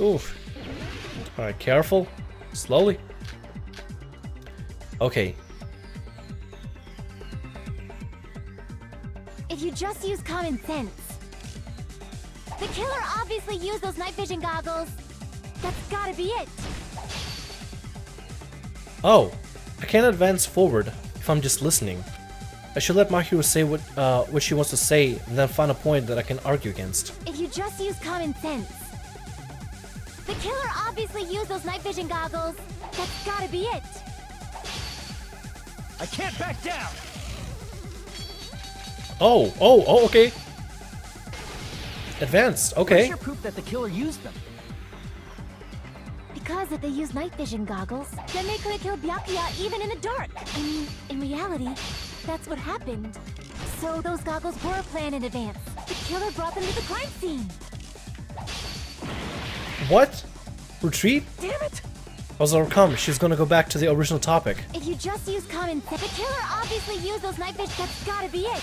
Oof. Alright, careful. Slowly. Okay. If you just use common sense. The killer obviously used those night vision goggles. That's gotta be it. Oh, I can't advance forward if I'm just listening. I should let my hero say what she wants to say and then find a point that I can argue against. If you just use common sense. The killer obviously used those night vision goggles. That's gotta be it. I can't back down. Oh, okay. Advanced, okay. Where's your proof that the killer used them? Because if they use night vision goggles, then they could have killed Byakuya even in the dark. I mean, in reality, that's what happened. So those goggles were planned in advance. The killer brought them to the crime scene. What? Retreat? Damn it! How's overcome? She's gonna go back to the original topic. If you just use common sense, the killer obviously used those night vision. That's gotta be it.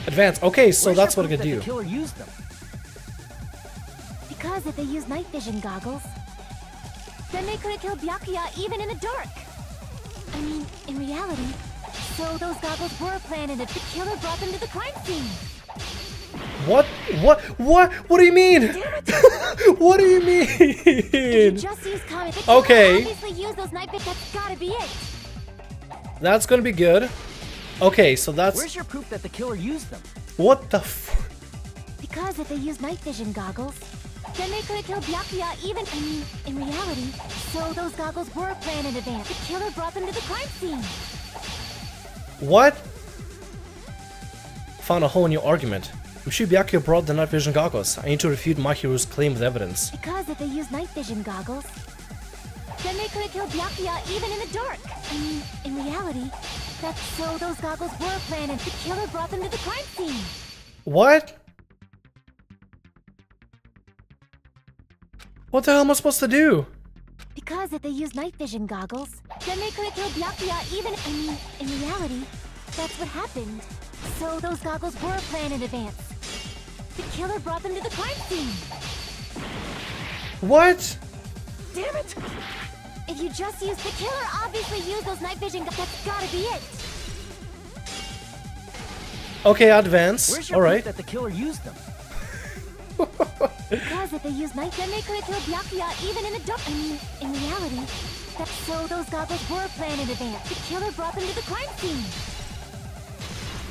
Advance. Okay, so Where's that's your what I proof could that do. the killer used them? Because if they use night vision goggles, then they could have killed Byakuya even in the dark. I mean, in reality, so those goggles were planned and the killer brought them to the crime scene. What? What do you mean? Damn it! What do you If you mean? just use common, the killer Okay. obviously used those night vision. That's gotta be it. That's gonna be good. Okay, so that's... Where's your proof that the killer used them? What the f... Because if they use night vision goggles, then they could have killed Byakuya even, I mean, in reality, so those goggles were planned in advance. The killer brought them to the crime scene. What? Found a whole new argument. I'm sure Byakuya brought the night vision goggles. I need to refute my hero's claim with evidence. Because if they use night vision goggles, then they could have killed Byakuya even in the dark. I mean, in reality, that's so those goggles were planned and the killer brought them to the crime scene. What? What the hell am I supposed to do? Because if they use night vision goggles, then they could have killed Byakuya even, I mean, in reality, that's what happened. So those goggles were planned in advance. The killer brought them to the crime scene. What? Damn it! If you just use the killer obviously used those night vision that's gotta be it. Okay, advance. Where's your Alright. proof that the killer used them? Because if they use night, then they could have killed Byakuya even in the dark. I mean, in reality, that's so those goggles were planned in advance. The killer brought them to the crime scene.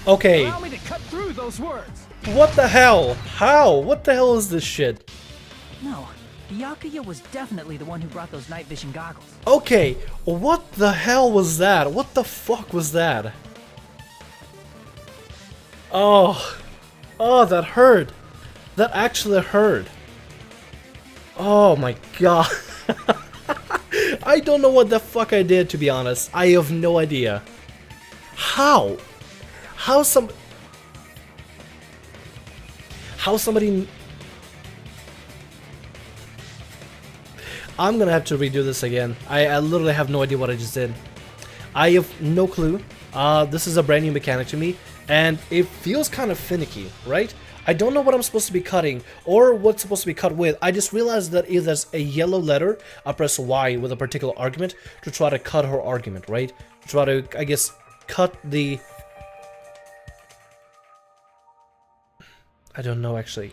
Okay. Allow me to cut through those words. What the hell? How? What the hell is this shit? No, Byakuya was definitely the one who brought those night vision goggles. Okay, what the hell was that? What the fuck was that? Oh, that hurt. That actually hurt. Oh my god. I don't know what the fuck I did, to be honest. I have no idea. How? How somebody... I'm gonna have to redo this again. I literally have no idea what I just did. I have no clue. This is a brand new mechanic to me, and it feels kind of finicky, right? I don't know what I'm supposed to be cutting, or what's supposed to be cut with. I just realized that if there's a yellow letter, I press Y with a particular argument to try to cut her argument, right? To try to, I guess, cut the... I don't know, actually.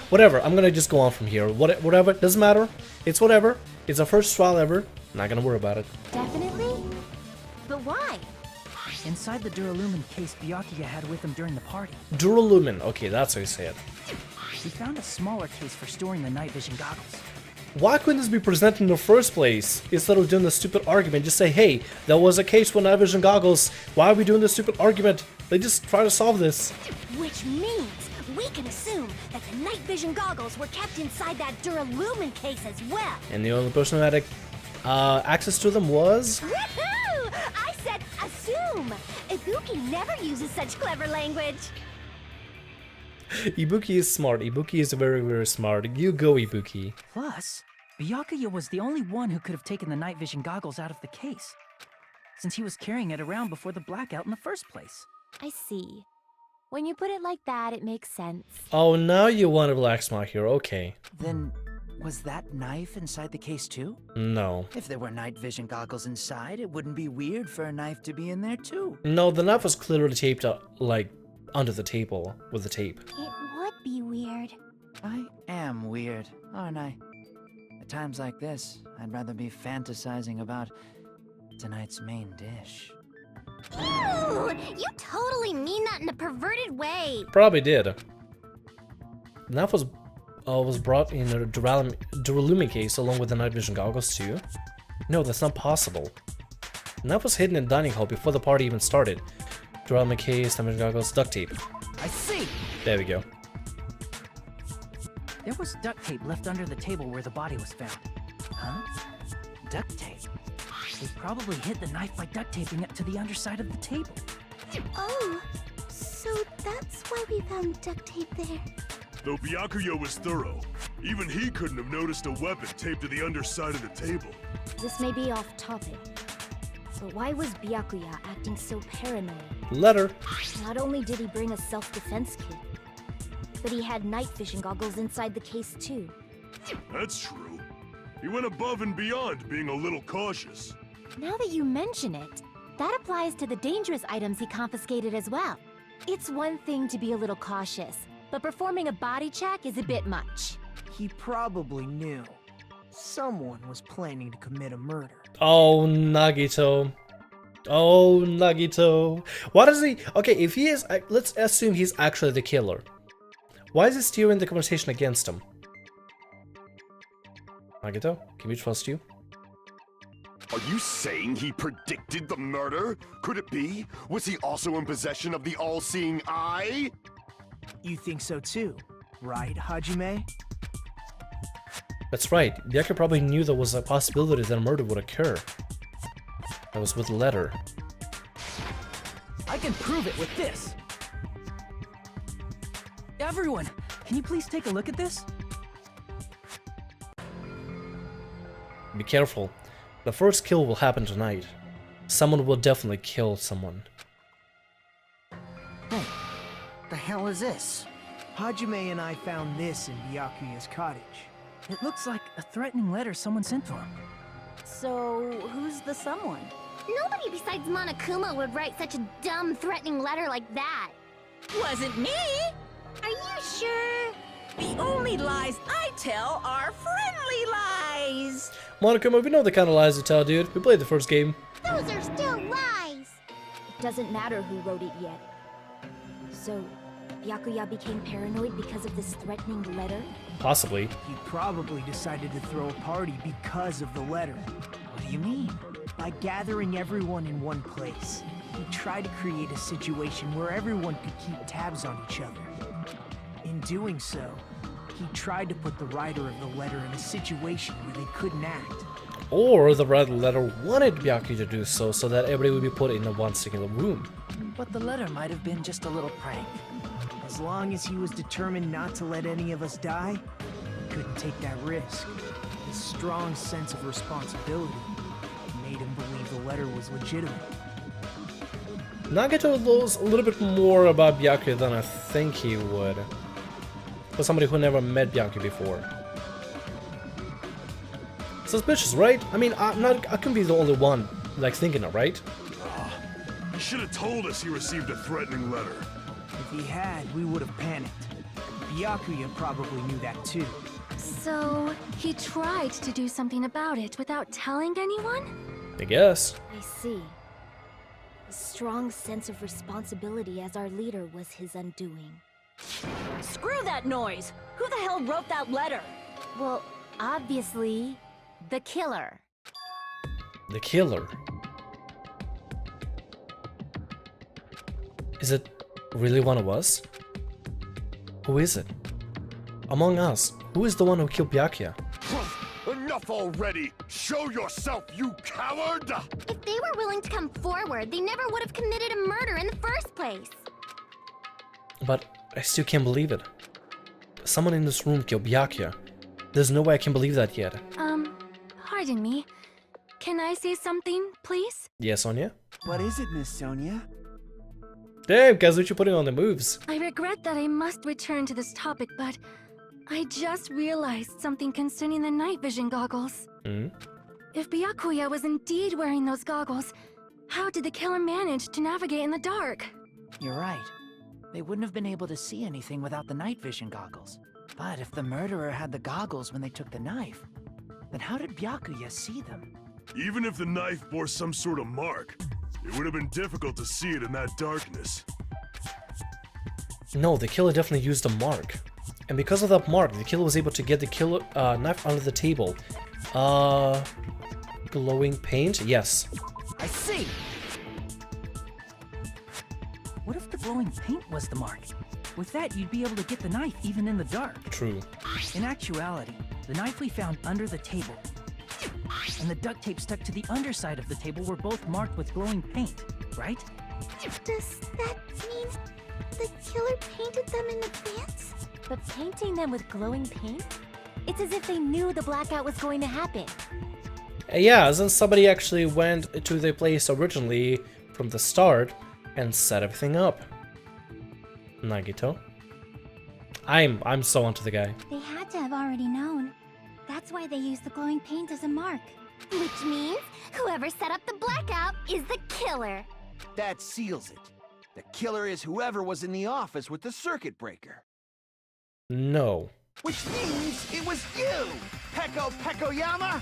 Whatever, I'm gonna just go on from here. Whatever, doesn't matter. It's whatever. It's our first trial ever. Not gonna worry about it. Definitely? But why? Inside the Duralumin case Byakuya had with him during the party, Duralumin. Okay, that's how you say it. he found a smaller case for storing the night vision goggles. Why couldn't this be presented in the first place? Instead of doing the stupid argument, just say, hey, there was a case for night vision goggles. Why are we doing this stupid argument? They just try to solve this. Which means we can assume that the night vision goggles were kept inside that Duralumin case as well. And the only person who had access to them was... Woohoo! I said assume! Ibuki never uses such clever language. Ibuki is smart. Ibuki is very, very smart. You go, Ibuki. Plus, Byakuya was the only one who could have taken the night vision goggles out of the case, since he was carrying it around before the blackout in the first place. I see. When you put it like that, it makes sense. Oh, now you want to relax my hero, okay. Then, was that knife inside the case too? No. If there were night vision goggles inside, it wouldn't be weird for a knife to be in there too. No, the knife was clearly taped like, under the table with the tape. It would be weird. I am weird, aren't I? At times like this, I'd rather be fantasizing about tonight's main dish. Ew! You totally mean that in a perverted way. Probably did. The knife was brought in a Duralumi case along with the night vision goggles too. No, that's not possible. The knife was hidden in the dining hall before the party even started. Duralumi case, night vision goggles, duct tape. I see! There we go. There was duct tape left under the table where the body was found. Huh? Duct tape? They probably hid the knife by duct taping it to the underside of the table. Oh, so that's why we found duct tape there. Though Byakuya was thorough, even he couldn't have noticed a weapon taped to the underside of the table. This may be off topic, but why was Byakuya acting so paranoid? Letter. Not only did he bring a self-defense kit, but he had night vision goggles inside the case too. That's true. He went above and beyond being a little cautious. Now that you mention it, that applies to the dangerous items he confiscated as well. It's one thing to be a little cautious, but performing a body check is a bit much. He probably knew. Someone was planning to commit a murder. Oh, Nagito. Oh, Nagito. Why does he... Okay, if he is... Let's assume he's actually the killer. Why is he steering the conversation against him? Nagito, can we trust you? Are you saying he predicted the murder? Could it be? Was he also in possession of the all-seeing eye? You think so too, right, Hajime? That's right. Byakuya probably knew there was a possibility that a murder would occur. That was with the letter. I can prove it with this! Everyone, can you please take a look at this? Be careful. The first kill will happen tonight. Someone will definitely kill someone. Hey, the hell is this? Hajime and I found this in Byakuya's cottage. It looks like a threatening letter someone sent to him. So, who's the someone? Nobody besides Monokuma would write such a dumb, threatening letter like that. Wasn't me! Are you sure? The only lies I tell are friendly lies! Monokuma, we know the kind of lies you tell, dude. We played the first game. Those are still lies! It doesn't matter who wrote it yet. So, Byakuya became paranoid because of this threatening letter? Possibly. He probably decided to throw a party because of the letter. What do you mean? By gathering everyone in one place, he tried to create a situation where everyone could keep tabs on each other. In doing so, he tried to put the writer of the letter in a situation where they couldn't act. Or the writer of the letter wanted Byakuya to do so that everybody would be put in one singular room. But the letter might have been just a little prank. As long as he was determined not to let any of us die, he couldn't take that risk. His strong sense of responsibility made him believe the letter was legitimate. Nagito knows a little bit more about Byakuya than I think he would. For somebody who never met Byakuya before. Suspicious, right? I mean, I couldn't be the only one, like, thinking it, right? He should have told us he received a threatening letter. If he had, we would have panicked. Byakuya probably knew that too. So, he tried to do something about it without telling anyone? I guess. I see. A strong sense of responsibility as our leader was his undoing. Screw that noise! Who the hell wrote that letter? Well, obviously, the killer. The killer. Is it really one of us? Who is it? Among us, who is the one who killed Byakuya? Enough already! Show yourself, you coward! If they were willing to come forward, they never would have committed a murder in the first place. But I still can't believe it. Someone in this room killed Byakuya. There's no way I can believe that yet. Pardon me. Can I say something, please? Yes, Sonia? What is it, Miss Sonia? Damn, Kazuchi putting on the moves. I regret that I must return to this topic, but I just realized something concerning the night vision goggles. Hmm? If Byakuya was indeed wearing those goggles, how did the killer manage to navigate in the dark? You're right. They wouldn't have been able to see anything without the night vision goggles. But if the murderer had the goggles when they took the knife, then how did Byakuya see them? Even if the knife bore some sort of mark, it would have been difficult to see it in that darkness. No, the killer definitely used a mark. And because of that mark, the killer was able to get the killer knife under the table. Glowing paint? Yes. I see! What if the glowing paint was the mark? With that, you'd be able to get the knife even in the dark. True. In actuality, the knife we found under the table and the duct tape stuck to the underside of the table were both marked with glowing paint, right? Does that mean the killer painted them in advance? But painting them with glowing paint? It's as if they knew the blackout was going to happen. Yeah, since somebody actually went to the place originally from the start and set everything up. Nagito. I'm so onto the guy. They had to have already known. That's why they used the glowing paint as a mark. Which means whoever set up the blackout is the killer. That seals it. The killer is whoever was in the office with the circuit breaker. No. Which means it was you, Peko Pekoyama!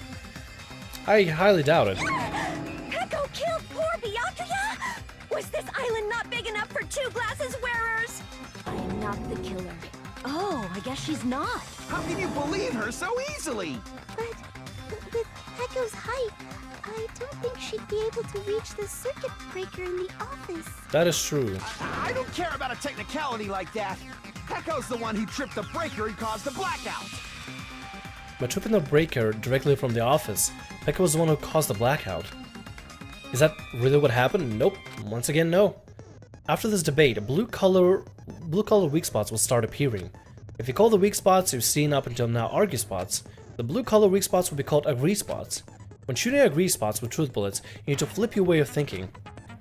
I highly doubt it. Peko killed poor Byakuya? Was this island not big enough for 2 glasses wearers? I am not the killer. Oh, I guess she's not. How can you believe her so easily? But with Peko's height, I don't think she'd be able to reach the circuit breaker in the office. That is true. I don't care about a technicality like that. Peko's the one who tripped the breaker and caused the blackout. But tripping the breaker directly from the office, Pekka was the one who caused the blackout. Is that really what happened? Nope. Once again, no. After this debate, blue color weak spots will start appearing. If you call the weak spots you've seen up until now argue spots, the blue color weak spots will be called agree spots. When shooting agree spots with truth bullets, you need to flip your way of thinking.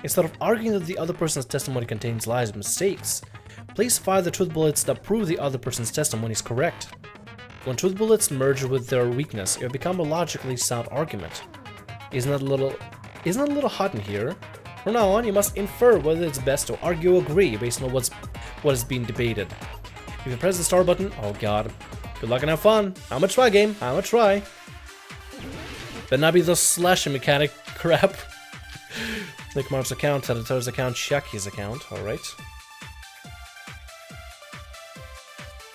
Instead of arguing that the other person's testimony contains lies and mistakes, please fire the truth bullets that prove the other person's testimony is correct. When truth bullets merge with their weakness, it will become a logically sound argument. Isn't that a little hot in here? From now on, you must infer whether it's best to argue or agree based on what is being debated. If you press the start button, oh god. Good luck and have fun. I'ma try, game. I'ma try. Better not be the slashing mechanic crap. Nick Marv's account, Editor's account, Shaki's account. Alright.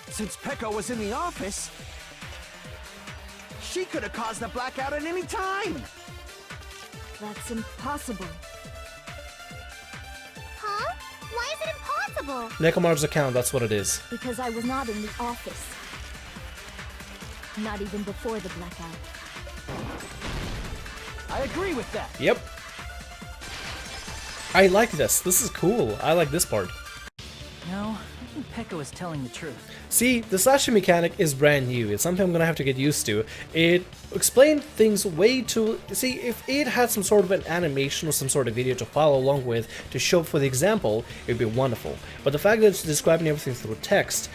Since Peko was in the office, she could have caused the blackout at any time. That's impossible. Huh? Why is it impossible? Nekomarv's account, that's what it is. Because I was not in the office. Not even before the blackout. I agree with that. Yep. I like this. This is cool. I like this part. No, I think Peko is telling the truth. See, the slashing mechanic is brand new. It's something I'm gonna have to get used to. It explained things way too... See, if it had some sort of an animation or some sort of video to follow along with to show for the example, it would be wonderful. But the fact that it's describing everything through text,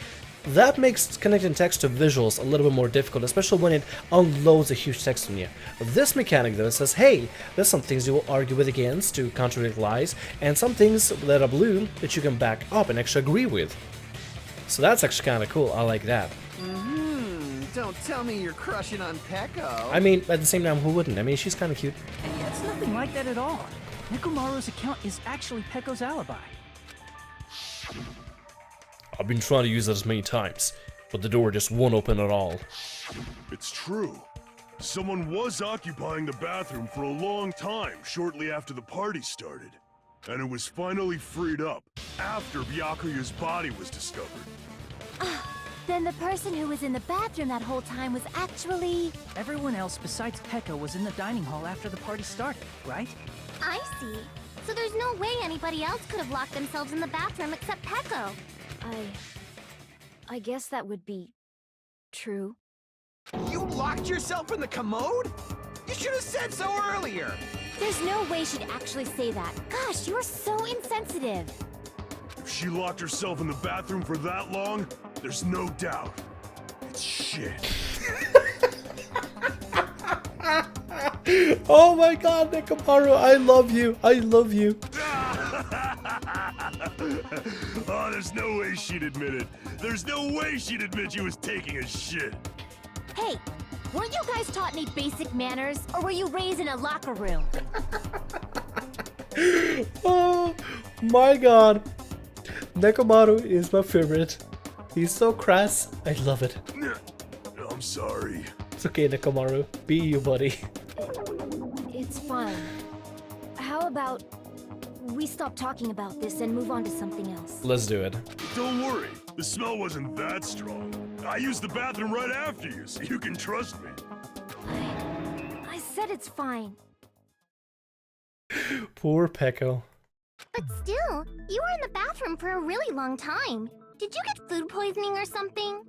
that makes connecting text to visuals a little bit more difficult, especially when it unloads a huge text on you. This mechanic though says, hey, there's some things you will argue with against to contradict lies, and some things that are blue that you can back up and actually agree with. So that's actually kind of cool. I like that. Don't tell me you're crushing on Peko. I mean, at the same time, who wouldn't? I mean, she's kind of cute. It's nothing like that at all. Nekomaru's account is actually Peko's alibi. I've been trying to use it as many times, but the door just won't open at all. It's true. Someone was occupying the bathroom for a long time shortly after the party started. And it was finally freed up after Byakuya's body was discovered. Then the person who was in the bathroom that whole time was actually... Everyone else besides Peko was in the dining hall after the party started, right? I see. So there's no way anybody else could have locked themselves in the bathroom except Peko. I guess that would be... true. You locked yourself in the commode? You should have said so earlier. There's no way she'd actually say that. Gosh, you're so insensitive. If she locked herself in the bathroom for that long, there's no doubt. It's shit. Oh my god, Nekomaru, I love you. I love you. Oh, there's no way she'd admit it. There's no way she'd admit she was taking a shit. Hey, weren't you guys taught any basic manners, or were you raised in a locker room? Oh my god. Nekomaru is my favorite. He's so crass. I love it. I'm sorry. It's okay, Nekomaru. Be you, buddy. It's fine. How about we stop talking about this and move on to something else? Let's do it. Don't worry. The smell wasn't that strong. I used the bathroom right after you, so you can trust me. I said it's fine. Poor Peko. But still, you were in the bathroom for a really long time. Did you get food poisoning or something?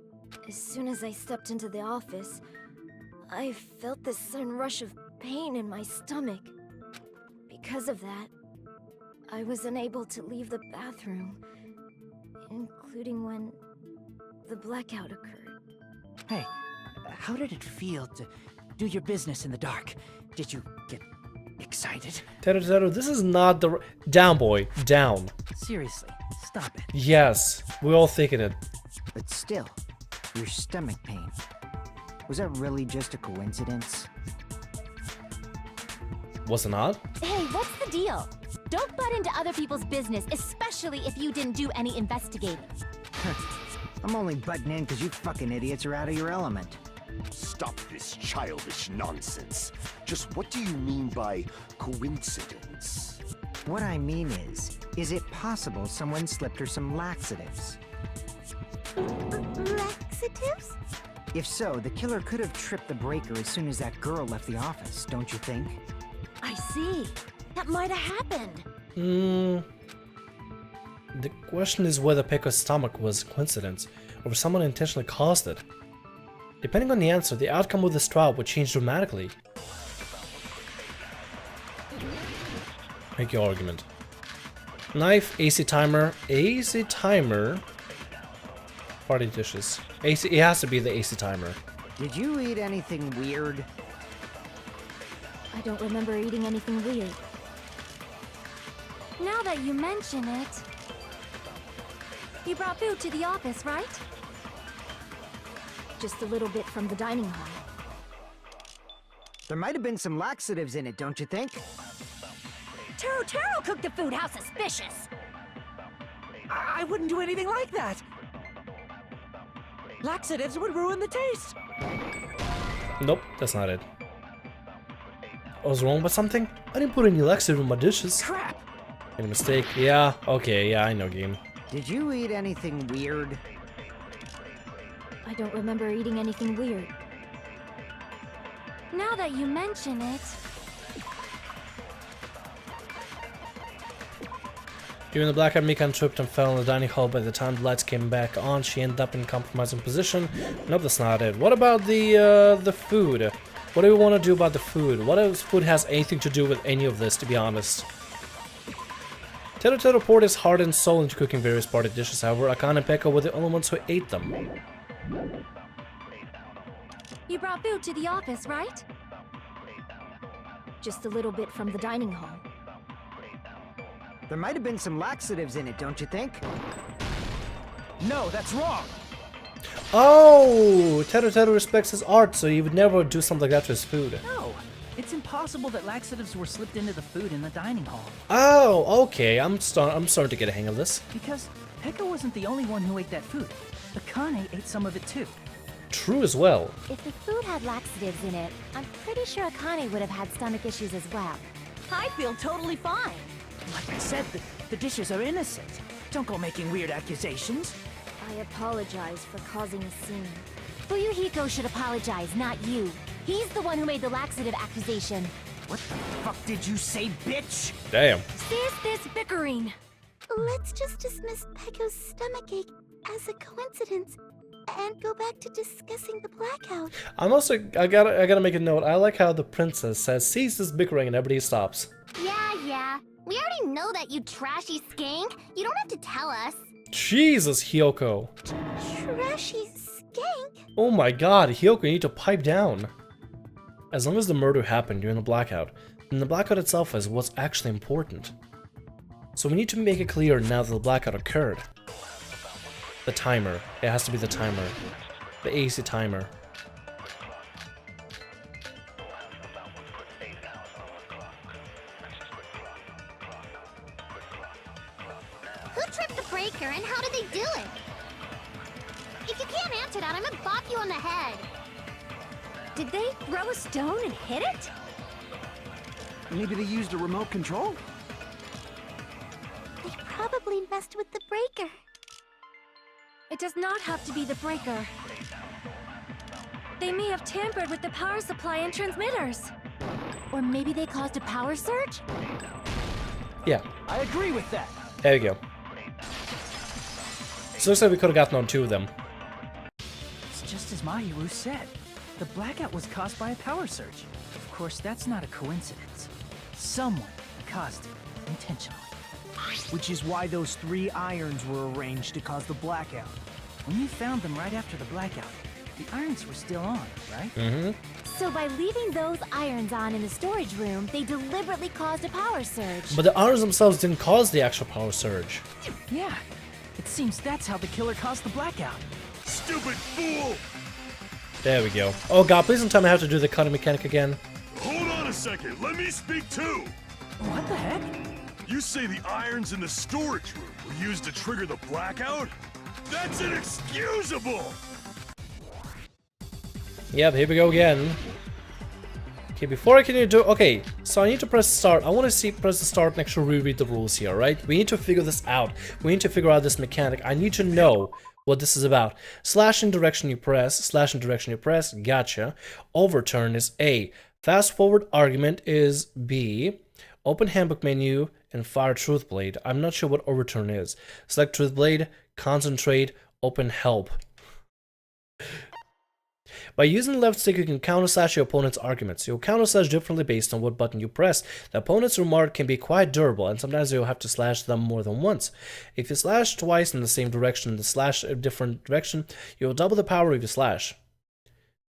As soon as I stepped into the office, I felt this sudden rush of pain in my stomach. Because of that, I was unable to leave the bathroom, including when the blackout occurred. Hey, how did it feel to do your business in the dark? Did you get excited? Teru, this is not the... Down, boy. Down. Seriously, stop it. Yes, we're all thinking it. But still, your stomach pain. Was that really just a coincidence? Was it not? Hey, what's the deal? Don't butt into other people's business, especially if you didn't do any investigating. I'm only butting in because you fucking idiots are out of your element. Stop this childish nonsense. Just what do you mean by coincidence? What I mean is it possible someone slipped her some laxatives? Laxatives? If so, the killer could have tripped the breaker as soon as that girl left the office, don't you think? I see. That might have happened. The question is whether Peko's stomach was a coincidence, or if someone intentionally caused it. Depending on the answer, the outcome of this trial would change dramatically. Make your argument. Knife, AC timer, party dishes. AC, it has to be the AC timer. Did you eat anything weird? I don't remember eating anything weird. Now that you mention it... You brought food to the office, right? Just a little bit from the dining hall. There might have been some laxatives in it, don't you think? Taro cooked the food. How suspicious! I wouldn't do anything like that. Laxatives would ruin the taste. Nope, that's not it. I was wrong about something? I didn't put any laxative in my dishes. Crap! Made a mistake. Yeah, okay, yeah, I know, game. Did you eat anything weird? I don't remember eating anything weird. Now that you mention it... During the blackout, Mikan tripped and fell in the dining hall. By the time the lights came back on, she ended up in a compromising position. Nope, that's not it. What about the food? What do we want to do about the food? What if food has anything to do with any of this, to be honest? Teru poured his heart and soul into cooking various party dishes. However, Akane and Peko were the only ones who ate them. You brought food to the office, right? Just a little bit from the dining hall. There might have been some laxatives in it, don't you think? No, that's wrong. Oh! Teru respects his art, so he would never do something like that to his food. No, it's impossible that laxatives were slipped into the food in the dining hall. Oh, okay. I'm starting to get a hang of this. Because Peko wasn't the only one who ate that food. Akane ate some of it too. True as well. If the food had laxatives in it, I'm pretty sure Akane would have had stomach issues as well. I feel totally fine. Like I said, the dishes are innocent. Don't go making weird accusations. I apologize for causing a scene. Fuyuhiko should apologize, not you. He's the one who made the laxative accusation. What the fuck did you say, bitch? Damn. Cease this bickering. Let's just dismiss Peko's stomachache as a coincidence and go back to discussing the blackout. I'm also I gotta make a note. I like how the princess says cease this bickering and everybody stops. Yeah. We already know that, you trashy skank. You don't have to tell us. Jesus, Hyoko. Trashy skank? Oh my god, Hyoko, you need to pipe down. As long as the murder happened during the blackout, then the blackout itself is what's actually important. So we need to make it clear now that the blackout occurred. The timer. It has to be the timer. The AC timer. Who tripped the breaker and how did they do it? If you can't answer that, I'm gonna bop you on the head. Did they throw a stone and hit it? Maybe they used a remote control? They probably messed with the breaker. It does not have to be the breaker. They may have tampered with the power supply and transmitters. Or maybe they caused a power surge? Yeah, I agree with that. there you go. So looks like we could have gotten on 2 of them. It's just as Mahiru said. The blackout was caused by a power surge. Of course, that's not a coincidence. Someone caused it intentionally. Which is why those 3 irons were arranged to cause the blackout. When you found them right after the blackout, the irons were still on, right? Mm-hmm. So by leaving those irons on in the storage room, they deliberately caused a power surge. But the irons themselves didn't cause the actual power surge. Yeah. It seems that's how the killer caused the blackout. Stupid fool! There we go. Oh god, please don't tell me I have to do the cutting mechanic again. Hold on a second, let me speak too! What the heck? You say the irons in the storage room were used to trigger the blackout? That's inexcusable! Yep, here we go again. Okay, before I can do... Okay, so I need to press start. I want to press the start and actually reread the rules here, right? We need to figure this out. We need to figure out this mechanic. I need to know what this is about. Slash in direction you press. Slash in direction you press. Gotcha. Overturn is A. Fast forward argument is B. Open handbook menu and fire truth blade. I'm not sure what overturn is. Select truth blade. Concentrate. Open help. By using the left stick, you can counter-slash your opponent's arguments. You'll counter-slash differently based on what button you press. The opponent's remark can be quite durable, and sometimes you'll have to slash them more than once. If you slash twice in the same direction and slash a different direction, you'll double the power of your slash.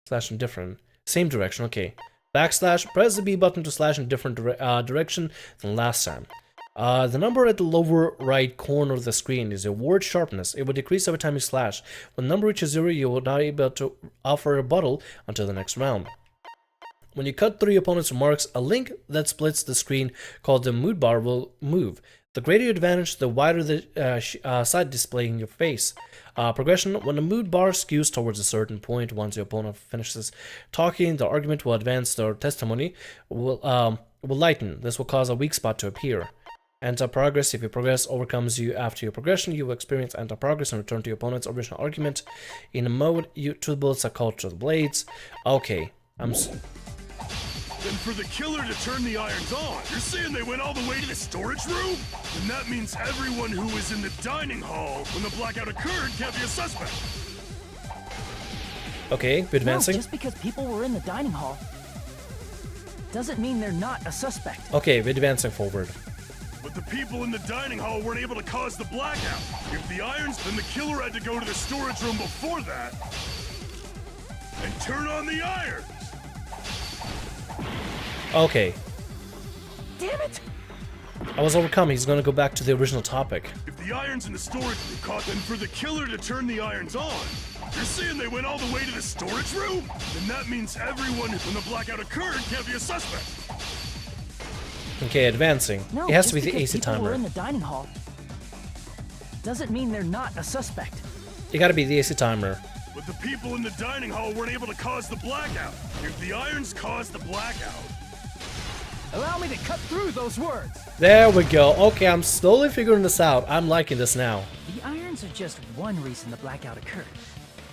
Slash in different. Same direction, okay. Backslash, press the B button to slash in different direction than last time. The number at the lower right corner of the screen is your word sharpness. It will decrease every time you slash. When the number reaches 0, you will not be able to offer a rebuttal until the next round. When you cut through your opponent's remarks, a link that splits the screen called the mood bar will move. The greater your advantage, the wider the side display in your face. Progression: when the mood bar skews towards a certain point, once your opponent finishes talking, the argument will advance. Their testimony will lighten. This will cause a weak spot to appear. Anti-progress: if your progress overcomes you after your progression, you will experience anti-progress and return to your opponent's original argument. In a mode, truth bullets are called truth blades. Okay, Then for the killer to turn the irons on, you're saying they went all the way to the storage room? Then that means everyone who was in the dining hall when the blackout occurred can't be a suspect. Okay, we're advancing. No, just because people were in the dining hall doesn't mean they're not a suspect. Okay, we're advancing forward. But the people in the dining hall weren't able to cause the blackout. If the irons, then the killer had to go to the storage room before that and turn on the irons. Okay, Damn it! I was overcome. He's gonna go back to the original topic. If the irons in the storage room caught, then for the killer to turn the irons on, you're saying they went all the way to the storage room? Then that means everyone when the blackout occurred can't be a suspect. Okay, advancing. No, It has to just be the because AC people were in timer. the dining hall doesn't mean they're not a suspect. It gotta be the AC timer. But the people in the dining hall weren't able to cause the blackout. If the irons caused the blackout, Allow me to cut through those words. There we go. Okay, I'm slowly figuring this out. I'm liking this now. The irons are just one reason the blackout occurred,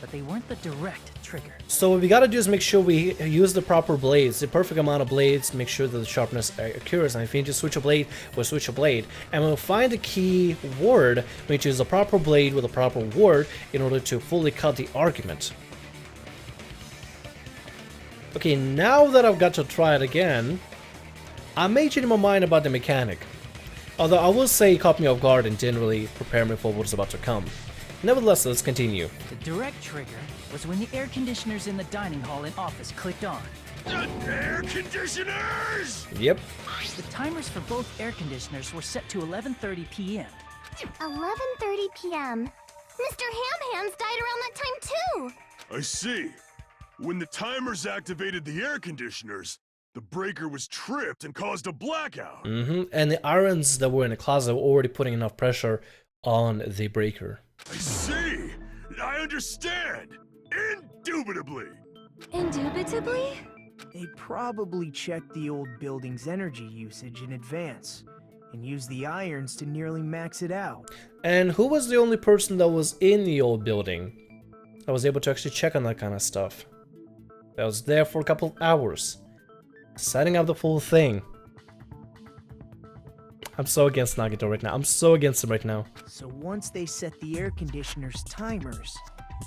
but they weren't the direct trigger. So what we gotta do is make sure we use the proper blades, the perfect amount of blades, to make sure that the sharpness occurs. And if we need to switch a blade, we'll switch a blade. And we'll find the key word, which is the proper blade with the proper word, in order to fully cut the argument. Okay, now that I've got to try it again, I may change my mind about the mechanic. Although I will say it caught me off guard and didn't really prepare me for what was about to come. Nevertheless, let's continue. The direct trigger was when the air conditioners in the dining hall and office clicked on. The air conditioners! Yep. The timers for both air conditioners were set to 11:30 p.m. 11:30 p.m. Mr. Ham-Hands died around that time too! I see. When the timers activated the air conditioners, the breaker was tripped and caused a blackout. And the irons that were in the closet were already putting enough pressure on the breaker. I see. I understand. Indubitably. Indubitably? They probably checked the old building's energy usage in advance and used the irons to nearly max it out. And who was the only person that was in the old building that was able to actually check on that kind of stuff? That was there for a couple of hours, setting up the full thing. I'm so against Nagito right now. I'm so against him right now. So once they set the air conditioners' timers,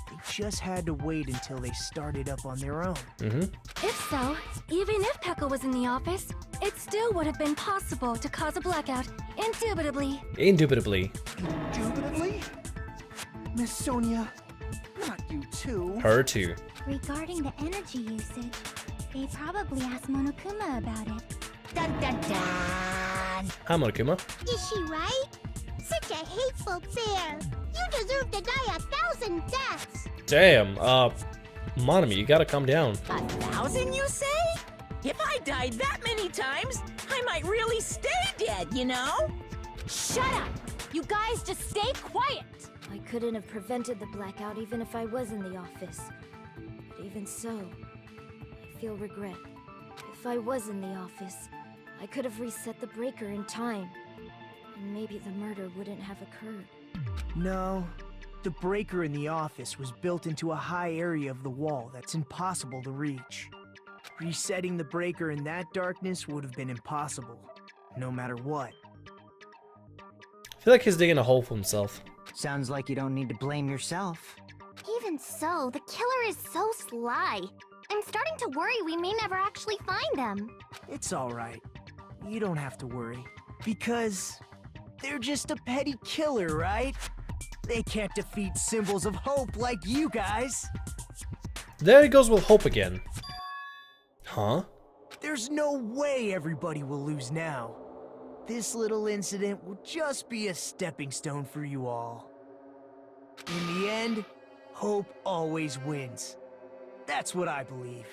they just had to wait until they started up on their own. If so, even if Pekka was in the office, it still would have been possible to cause a blackout, indubitably. Indubitably. Indubitably? Miss Sonia, not you too. Her too. Regarding the energy usage, they probably asked Monokuma about it. Dun dun dun! Hi, Monokuma. Is she right? Such a hateful bear! You deserve to die 1,000 deaths! Damn, Monami, you gotta calm down. 1,000, you say? If I died that many times, I might really stay dead, you know? Shut up! You guys just stay quiet! I couldn't have prevented the blackout even if I was in the office. But even so, I feel regret. If I was in the office, I could have reset the breaker in time. And maybe the murder wouldn't have occurred. No, the breaker in the office was built into a high area of the wall that's impossible to reach. Resetting the breaker in that darkness would have been impossible, no matter what. I feel like he's digging a hole for himself. Sounds like you don't need to blame yourself. Even so, the killer is so sly. I'm starting to worry we may never actually find them. It's alright. You don't have to worry. Because they're just a petty killer, right? They can't defeat symbols of hope like you guys. There he goes with hope again. Huh? There's no way everybody will lose now. This little incident will just be a stepping stone for you all. In the end, hope always wins. That's what I believe.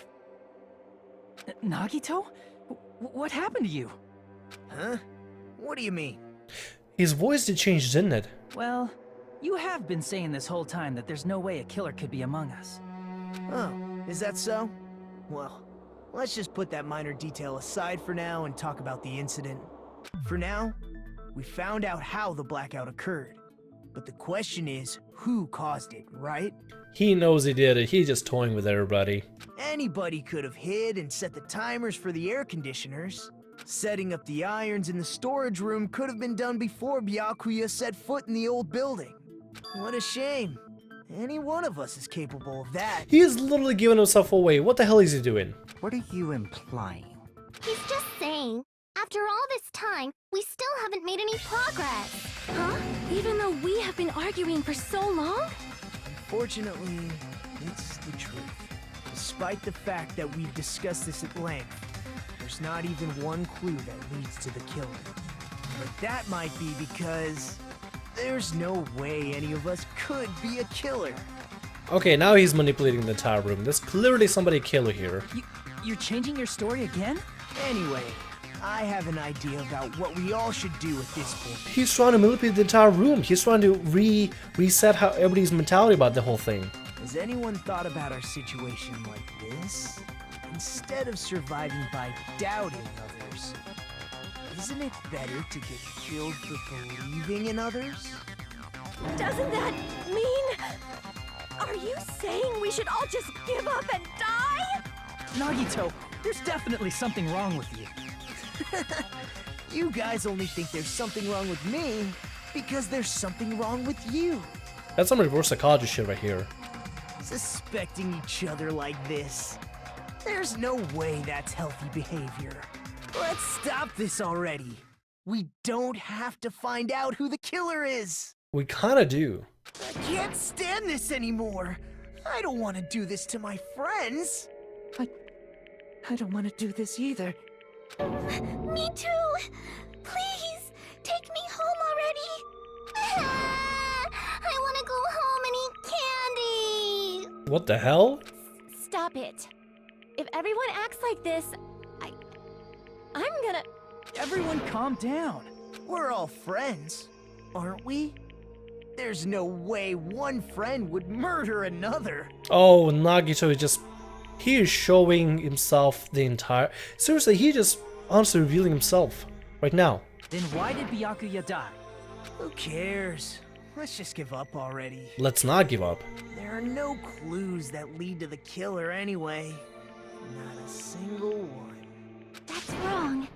Nagito? What happened to you? Huh? What do you mean? His voice did change, didn't it? Well, you have been saying this whole time that there's no way a killer could be among us. Oh, is that so? Well, let's just put that minor detail aside for now and talk about the incident. For now, we found out how the blackout occurred. But the question is, who caused it, right? He knows he did it. He's just toying with everybody. Anybody could have hid and set the timers for the air conditioners. Setting up the irons in the storage room could have been done before Byakuya set foot in the old building. What a shame. Any one of us is capable of that. He is literally giving himself away. What the hell is he doing? What are you implying? He's just saying, after all this time, we still haven't made any progress. Huh? Even though we have been arguing for so long? Fortunately, it's the truth. Despite the fact that we've discussed this at length, there's not even one clue that leads to the killer. But that might be because there's no way any of us could be a killer. Okay, now he's manipulating the entire room. There's clearly somebody killer here. You're changing your story again? Anyway, I have an idea about what we all should do at this point. He's trying to manipulate the entire room. He's trying to reset how everybody's mentality about the whole thing. Has anyone thought about our situation like this? Instead of surviving by doubting others, isn't it better to get killed for believing in others? Doesn't that mean... Are you saying we should all just give up and die? Nagito, there's definitely something wrong with you. You guys only think there's something wrong with me because there's something wrong with you. That's some reverse psychology shit right here. Suspecting each other like this. There's no way that's healthy behavior. Let's stop this already. We don't have to find out who the killer is. We kinda do. I can't stand this anymore. I don't want to do this to my friends. I don't want to do this either. Me too! Please, take me home already! I want to go home and eat candy! What the hell? Stop it. If everyone acts like this, I'm gonna... Everyone calm down. We're all friends, aren't we? There's no way one friend would murder another. Oh, Nagito is just... He is showing himself the entire... Seriously, he just honestly revealing himself right now. Then why did Byakuya die? Who cares? Let's just give up already. Let's not give up. There are no clues that lead to the killer anyway. Not a single one. That's wrong.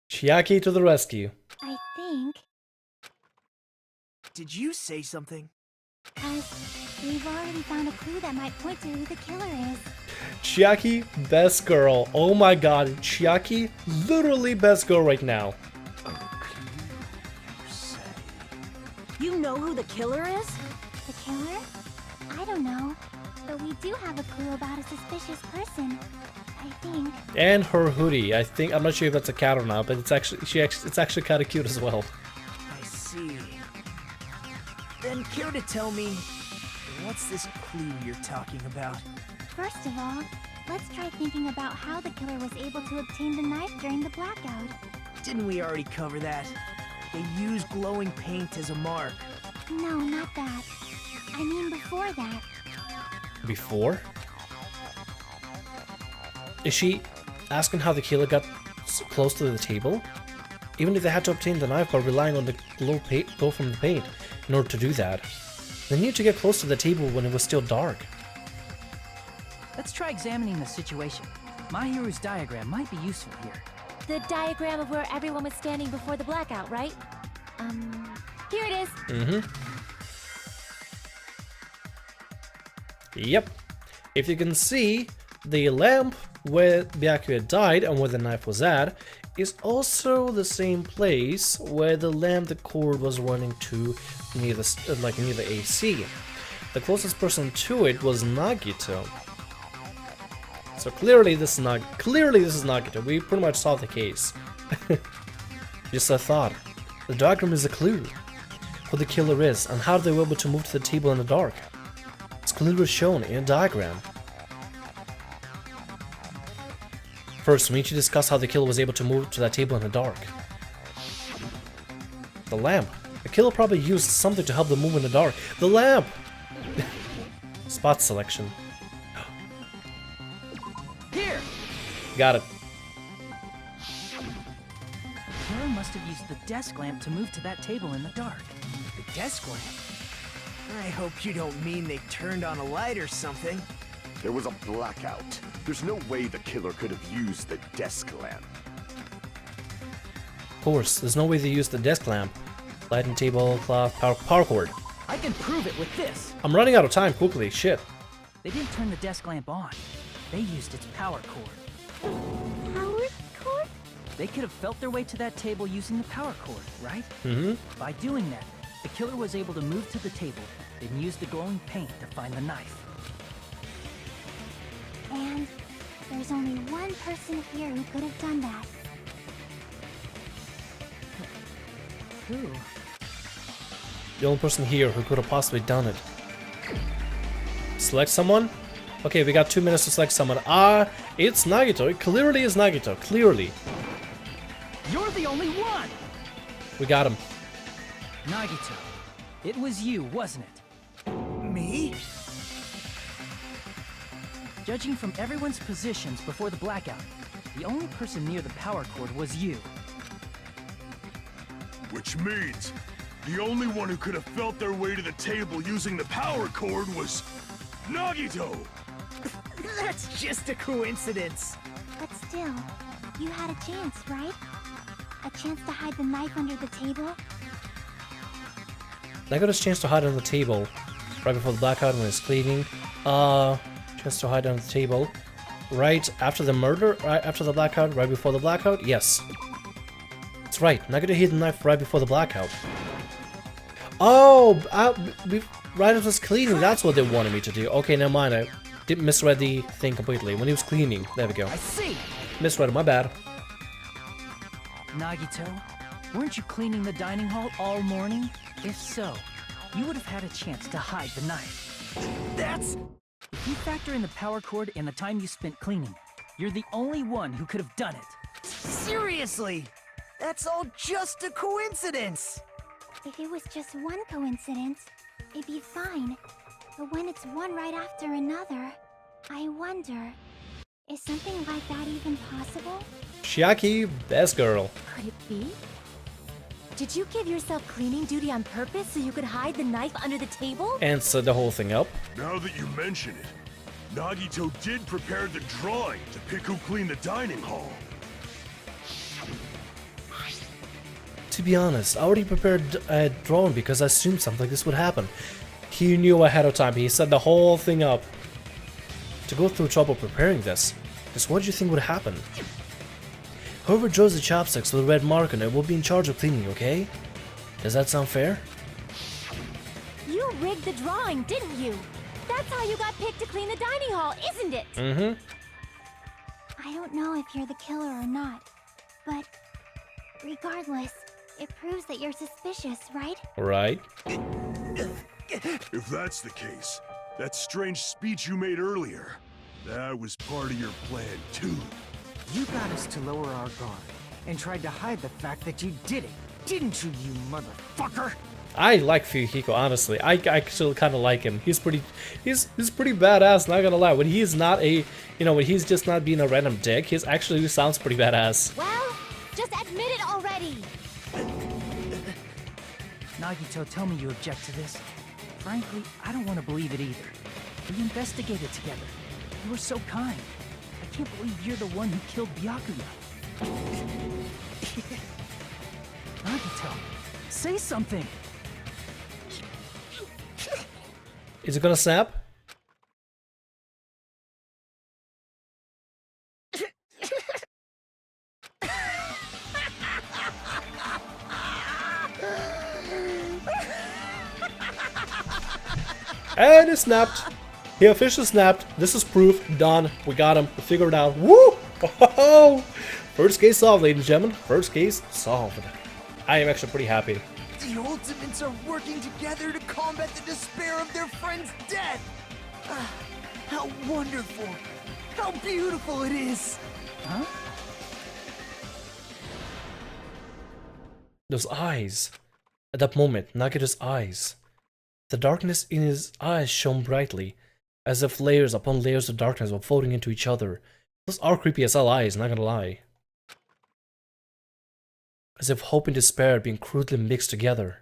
Chiaki to the rescue. I think. Did you say something? 'Cause we've already found a clue that might point to who the killer is. Chiaki, best girl. Oh my god, Chiaki, literally best girl right now. You know who the killer is? The killer? I don't know. But we do have a clue about a suspicious person. I think. And her hoodie. I'm not sure if that's a cat or not, but it's actually it's actually kind of cute as well. I see. Then care to tell me, what's this clue you're talking about? First of all, let's try thinking about how the killer was able to obtain the knife during the blackout. Didn't we already cover that? They used glowing paint as a mark. No, not that. I mean before that. Before? Is she asking how the killer got so close to the table? Even if they had to obtain the knife by relying on the glow from the paint in order to do that, they needed to get close to the table when it was still dark. Let's try examining the situation. My hero's diagram might be useful here. The diagram of where everyone was standing before the blackout, right? Here it is. Yep. If you can see, the lamp where Byakuya died and where the knife was at is also the same place where the lamp the cord was running to near the AC. The closest person to it was Nagito. So clearly this is Nagito. We pretty much solved the case. Just a thought. The diagram is a clue. Who the killer is and how they were able to move to the table in the dark. It's clearly shown in a diagram. First, we need to discuss how the killer was able to move to that table in the dark. The lamp. The killer probably used something to help them move in the dark. The lamp! Spot selection. Here! Got it. The killer must have used the desk lamp to move to that table in the dark. The desk lamp? I hope you don't mean they turned on a light or something. There was a blackout. There's no way the killer could have used the desk lamp. Of course, there's no way they used the desk lamp. Lighting table, cloth, power cord. I can prove it with this. I'm running out of time quickly, shit. They didn't turn the desk lamp on. They used its power cord. Power cord? They could have felt their way to that table using the power cord, right? Mm-hmm. By doing that, the killer was able to move to the table, then use the glowing paint to find the knife. And there's only one person here who could have done that. Who? The only person here who could have possibly done it. Select someone? Okay, we got 2 minutes to select someone. It's Nagito. It clearly is Nagito. Clearly. You're the only one! We got him. Nagito, it was you, wasn't it? Me? Judging from everyone's positions before the blackout, the only person near the power cord was you. Which means the only one who could have felt their way to the table using the power cord was Nagito! That's just a coincidence. But still, you had a chance, right? A chance to hide the knife under the table? Nagito's chance to hide on the table right before the blackout when it's cleaning. Chance to hide on the table right after the murder, right after the blackout, right before the blackout. Yes, That's right, Nagito hid the knife right before the blackout. Oh, right as I was cleaning, that's what they wanted me to do. Okay, never mind, I didn't misread the thing completely. When he was cleaning, there we go. I see. Misread it, my bad. Nagito, weren't you cleaning the dining hall all morning? If so, you would have had a chance to hide the knife. That's... If you factor in the power cord and the time you spent cleaning, you're the only one who could have done it. Seriously? That's all just a coincidence! If it was just one coincidence, it'd be fine. But when it's one right after another, I wonder, is something like that even possible? Chiaki, best girl. Could it be? Did you give yourself cleaning duty on purpose so you could hide the knife under the table? And set the whole thing up. Now that you mention it, Nagito did prepare the drawing to pick who cleaned the dining hall. To be honest, I already prepared a drawing because I assumed something like this would happen. He knew ahead of time. He set the whole thing up. To go through trouble preparing this, just what do you think would happen? Whoever draws the chopsticks with a red mark on it will be in charge of cleaning, okay? Does that sound fair? You rigged the drawing, didn't you? That's how you got picked to clean the dining hall, isn't it? Mm-hmm. I don't know if you're the killer or not, but regardless, it proves that you're suspicious, right? Right. If that's the case, that strange speech you made earlier, that was part of your plan too. You got us to lower our guard and tried to hide the fact that you did it, didn't you, you motherfucker? I like Fuyuhiko, honestly. I actually kind of like him. He's pretty badass, not gonna lie. When he's not a, when he's just not being a random dick, he actually sounds pretty badass. Well, just admit it already! Nagito, tell me you object to this. Frankly, I don't want to believe it either. We investigated together. You were so kind. I can't believe you're the one who killed Byakuya. Nagito, say something! Is it gonna snap? And it snapped. He officially snapped. This is proof. Done. We got him. We figured it out. Woo! Oh, first case solved, ladies and gentlemen. First case solved. I am actually pretty happy. The Ultimates are working together to combat the despair of their friend's death! Ah, how wonderful! How beautiful it is! Huh? Those eyes. At that moment, Nagito's eyes. The darkness in his eyes shone brightly, as if layers upon layers of darkness were folding into each other. Those are creepy as hell eyes, not gonna lie. As if hope and despair had been crudely mixed together.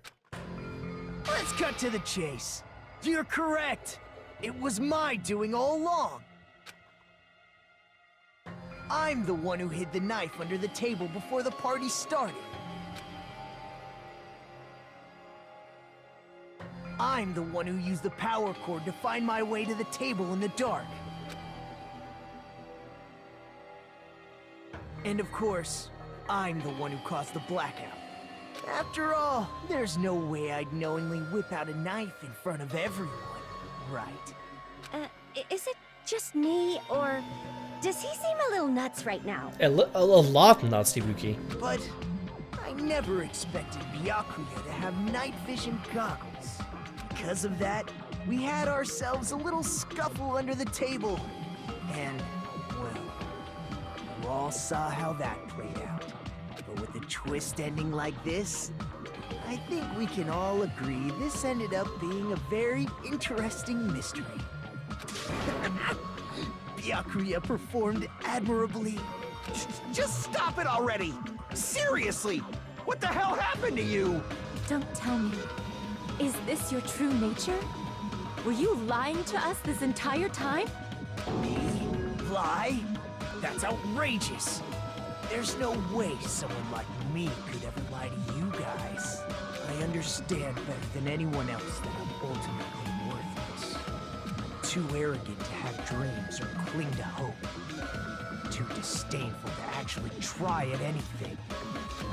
Let's cut to the chase. You're correct. It was my doing all along. I'm the one who hid the knife under the table before the party started. I'm the one who used the power cord to find my way to the table in the dark. And of course, I'm the one who caused the blackout. After all, there's no way I'd knowingly whip out a knife in front of everyone, right? Is it just me, or does he seem a little nuts right now? A lot nuts, Ibuki. But I never expected Byakuya to have night vision goggles. Because of that, we had ourselves a little scuffle under the table. And, well, you all saw how that played out. But with a twist ending like this, I think we can all agree this ended up being a very interesting mystery. Byakuya performed admirably. Just stop it already! Seriously! What the hell happened to you? Don't tell me. Is this your true nature? Were you lying to us this entire time? Me? Lie? That's outrageous. There's no way someone like me could ever lie to you guys. I understand better than anyone else that I'm ultimately worthless. I'm too arrogant to have dreams or cling to hope. too disdainful to actually try at anything.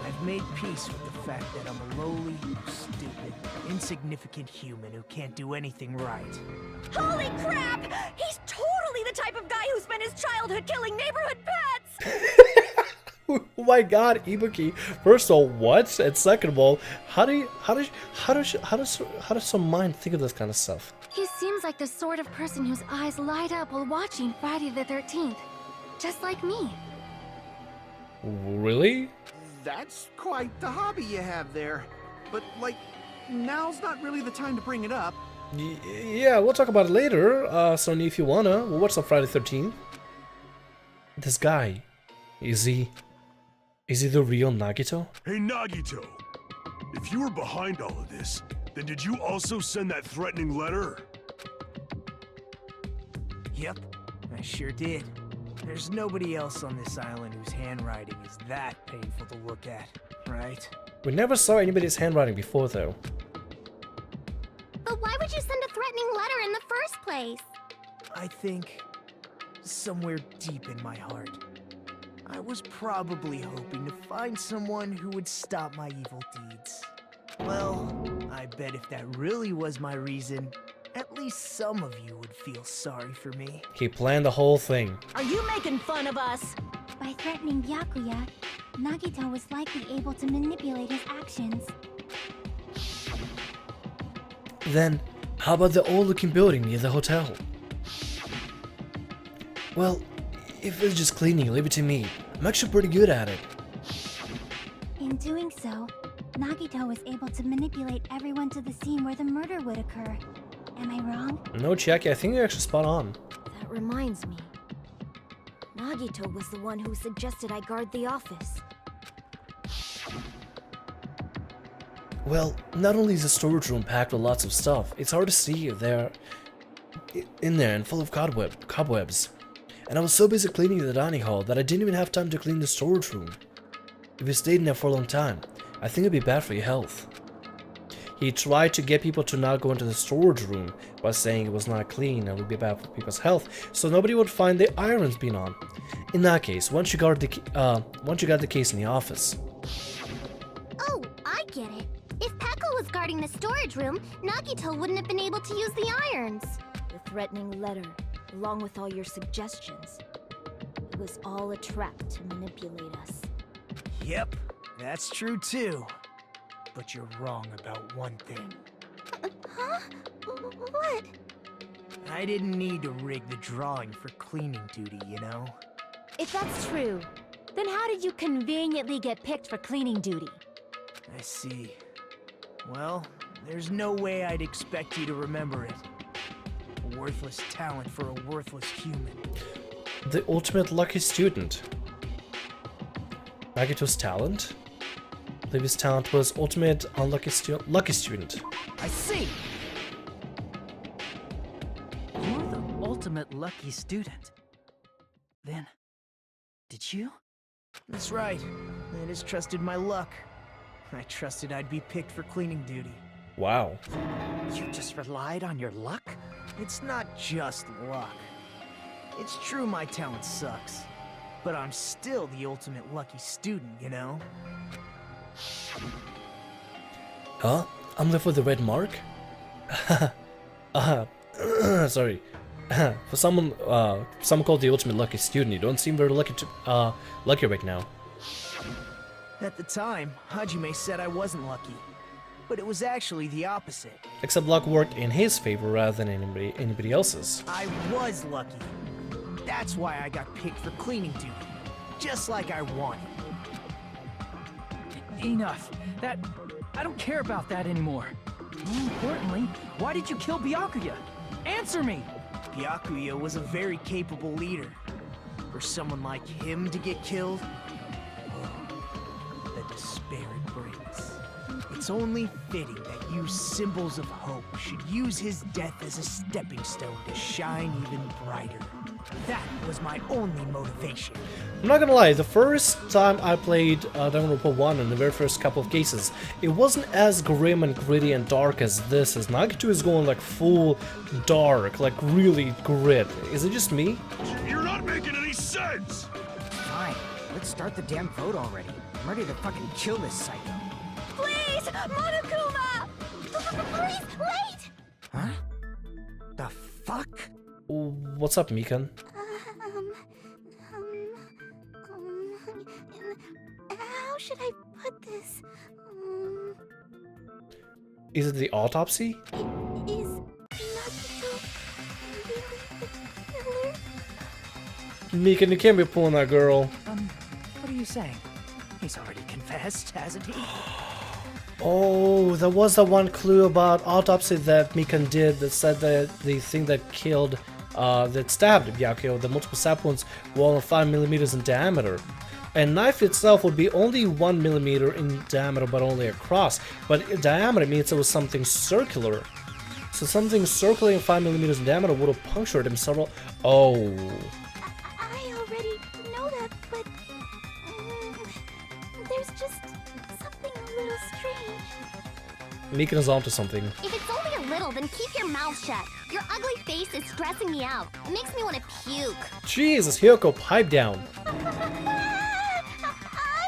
I've made peace with the fact that I'm a lowly, stupid, insignificant human who can't do anything right. Holy crap! He's totally the type of guy who spent his childhood killing neighborhood pets! Oh my god, Ibuki. First of all, what? And second of all, how does some mind think of this kind of stuff? He seems like the sort of person whose eyes light up while watching Friday the 13th. Just like me. Really? That's quite the hobby you have there. But, like, now's not really the time to bring it up. Yeah, we'll talk about it later, Sony, if you wanna. We'll watch some Friday 13th. This guy, is he the real Nagito? Hey, Nagito! If you were behind all of this, then did you also send that threatening letter? Yep, I sure did. There's nobody else on this island whose handwriting is that painful to look at, right? We never saw anybody's handwriting before, though. But why would you send a threatening letter in the first place? I think somewhere deep in my heart, I was probably hoping to find someone who would stop my evil deeds. Well, I bet if that really was my reason, at least some of you would feel sorry for me. He planned the whole thing. Are you making fun of us? By threatening Byakuya, Nagito was likely able to manipulate his actions. Then, how about the old-looking building near the hotel? Well, if it's just cleaning, leave it to me. I'm actually pretty good at it. In doing so, Nagito was able to manipulate everyone to the scene where the murder would occur. Am I wrong? No, Chiaki, I think you're actually spot on. That reminds me. Nagito was the one who suggested I guard the office. Well, not only is the storage room packed with lots of stuff, it's hard to see if they're in there and full of cobwebs. And I was so busy cleaning the dining hall that I didn't even have time to clean the storage room. If you stayed in there for a long time, I think it'd be bad for your health. He tried to get people to not go into the storage room by saying it was not clean and would be bad for people's health, so nobody would find the irons being on. In that case, once you got the case in the office. Oh, I get it. If Peko was guarding the storage room, Nagito wouldn't have been able to use the irons. The threatening letter, along with all your suggestions. It was all a trap to manipulate us. Yep, that's true too. But you're wrong about one thing. Huh? What? I didn't need to rig the drawing for cleaning duty, you know? If that's true, then how did you conveniently get picked for cleaning duty? I see. Well, there's no way I'd expect you to remember it. A worthless talent for a worthless human. The ultimate lucky student. Nagito's talent? I believe his talent was ultimate unlucky lucky student. I see! You're the ultimate lucky student. Then, did you? That's right. I just trusted my luck. I trusted I'd be picked for cleaning duty. Wow. You just relied on your luck? It's not just luck. It's true my talent sucks, but I'm still the ultimate lucky student, you know? Huh? I'm left with the red mark? Sorry. For someone called the ultimate lucky student, you don't seem very lucky right now. At the time, Hajime said I wasn't lucky, but it was actually the opposite. Except luck worked in his favor rather than anybody else's. I was lucky. That's why I got picked for cleaning duty, just like I wanted. Enough. I don't care about that anymore. More importantly, why did you kill Byakuya? Answer me! Byakuya was a very capable leader. For someone like him to get killed, the despair it brings. It's only fitting that you symbols of hope should use his death as a stepping stone to shine even brighter. That was my only motivation. I'm not gonna lie, the first time I played DanganRonpa 1 in the very first couple of cases, it wasn't as grim and gritty and dark as this is. NAGITO is going like full dark, like really grit. Is it just me? You're not making any sense! Fine, let's start the damn vote already. I'm ready to fucking kill this psycho. Please, Monokuma! Please, wait! Huh? The fuck? What's up, Mikan? How should I put this? Is it the autopsy? Is Nagito really the killer? Mikan, you can't be pulling that girl. What are you saying? He's already confessed, hasn't he? Oh, there was that one clue about autopsy that Mikan did that said that the thing that killed, that stabbed Byakuya, the multiple stab wounds, were all 5mm in diameter. And knife itself would be only 1mm in diameter, but only across. But diameter means it was something circular. So something circling 5mm in diameter would have punctured him several. Oh. I already know that, but there's just something a little strange. Mikan is onto something. If it's only a little, then keep your mouth shut. Your ugly face is stressing me out. It makes me want to puke. Jesus, Hyoko, pipe down. I'm